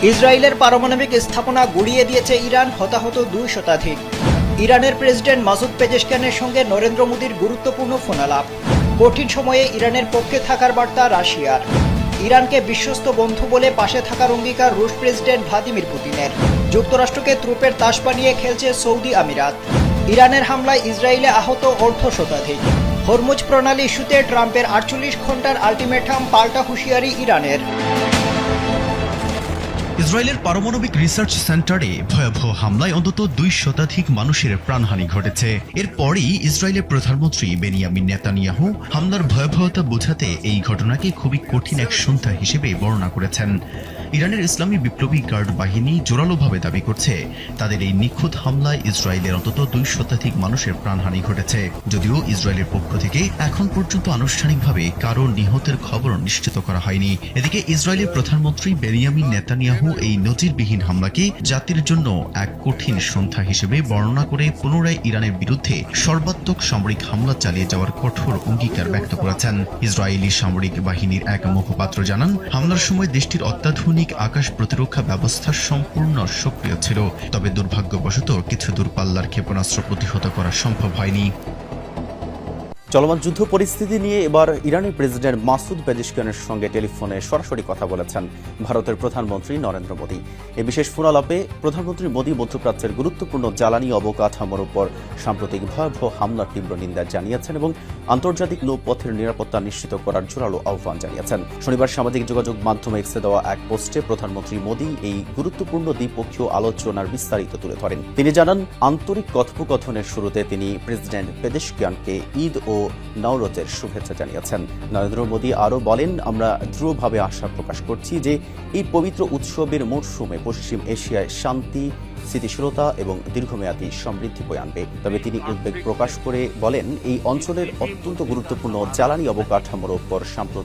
ইসরায়েলের পারমাণবিক স্থাপনা গুড়িয়ে দিয়েছে ইরান, হতাহত 2 শতাধিক। ইরানের প্রেসিডেন্ট মাসুদ পেজেশকিয়ানের সঙ্গে নরেন্দ্র মোদীর গুরুত্বপূর্ণ ফোনালাপ। কঠিন সময়ে ইরানের পক্ষে থাকার বার্তা রাশিয়ার। ইরানকে বিশ্বস্ত বন্ধু বলে পাশে থাকার অঙ্গীকার রুশ প্রেসিডেন্ট ভ্লাদিমির পুতিনের। যুক্তরাষ্ট্রকে ত্রুপের তাস বানিয়ে খেলছে সৌদি আমিরাত। ইরানের হামলায় ইসরায়েলে আহত অর্ধ শতাধিক। হরমুজ প্রণালী ইস্যুতে ট্রাম্পের 48 ঘন্টার আল্টিমেটাম, পাল্টা হুঁশিয়ারি ইরানের। ইসরায়েলের পারমাণবিক রিসার্চ সেন্টারে ভয়াবহ হামলায় অন্তত 2 শতাধিক মানুষের প্রাণহানি ঘটেছে। এরপরই ইসরায়েলের প্রধানমন্ত্রী বেনিয়ামিন নেতানিয়াহু হামলার ভয়াবহতা বোঝাতে এই ঘটনাকে খুবই কঠিন এক সন্ধ্যা হিসেবে বর্ণনা করেছেন। ইরানের ইসলামী বিপ্লবী গার্ড বাহিনী জোরালোভাবে দাবি করছে, তাদের এই নিখুঁত হামলায় ইসরায়েলের অন্তত 2 শতাধিক মানুষের প্রাণহানি ঘটেছে। যদিও ইসরায়েলের পক্ষ থেকে এখন পর্যন্ত আনুষ্ঠানিকভাবে কারো নিহতের খবর নিশ্চিত করা হয়নি। এদিকে ইসরায়েলের প্রধানমন্ত্রী বেনিয়ামিন নেতানিয়াহু এই নজিরবিহীন হামলাকে জাতির জন্য এক কঠিন সন্ধ্যা হিসেবে বর্ণনা করে পুনরায় ইরানের বিরুদ্ধে সর্বাত্মক সামরিক হামলা চালিয়ে যাওয়ার কঠোর অঙ্গীকার ব্যক্ত করেছেন। ইসরায়েলি সামরিক বাহিনীর এক মুখপাত্র জানান, হামলার সময় দেশটির অত্যাধুনিক আকাশ প্রতিরক্ষা ব্যবস্থা সম্পূর্ণ সক্রিয় ছিল, তবে দুর্ভাগ্যবশত কিছু দূরপাল্লার ক্ষেপণাস্ত্র প্রতিহত করা সম্ভব হয়নি। চলমান যুদ্ধ পরিস্থিতি নিয়ে এবার ইরানের প্রেসিডেন্ট মাসুদ পেজেশকিয়ানের সঙ্গে টেলিফোনে সরাসরি কথা বলেছেন ভারতের প্রধানমন্ত্রী নরেন্দ্র মোদী। এই বিশেষ ফোনালাপে প্রধানমন্ত্রী মোদী মধ্যপ্রাচ্যের গুরুত্বপূর্ণ জ্বালানি অবকাঠামোর উপর সাম্প্রতিক ভয়াবহ হামলার তীব্র নিন্দা জানিয়েছেন এবং আন্তর্জাতিক নৌপথের নিরাপত্তা নিশ্চিত করার জোরালো আহ্বান জানিয়েছেন। শনিবার সামাজিক যোগাযোগ মাধ্যমে এক্সে দেওয়া এক পোস্টে প্রধানমন্ত্রী মোদী এই গুরুত্বপূর্ণ দ্বিপক্ষীয় আলোচনার বিস্তারিত তুলে ধরেন। তিনি জানান, আন্তরিক কথোপকথনের শুরুতে তিনি প্রেসিডেন্ট পেজেশকিয়ানকে ঈদ ও নওরোজের শুভেচ্ছা জানিয়েছেন। নরেন্দ্র মোদী আরও বলেন, আমরা দৃঢ়ভাবে আশা প্রকাশ করছি যে এই পবিত্র উৎসবের মরশুমে পশ্চিম এশিয়ায় শান্তি, স্থিতিশীলতা এবং দীর্ঘমেয়াদী সমৃদ্ধি বয়ে আনবে। তবে তিনি উদ্বেগ প্রকাশ করে বলেন, এই অঞ্চলের অত্যন্ত গুরুত্বপূর্ণ জ্বালানি অবকাঠামোর উপর সাম্প্রতিক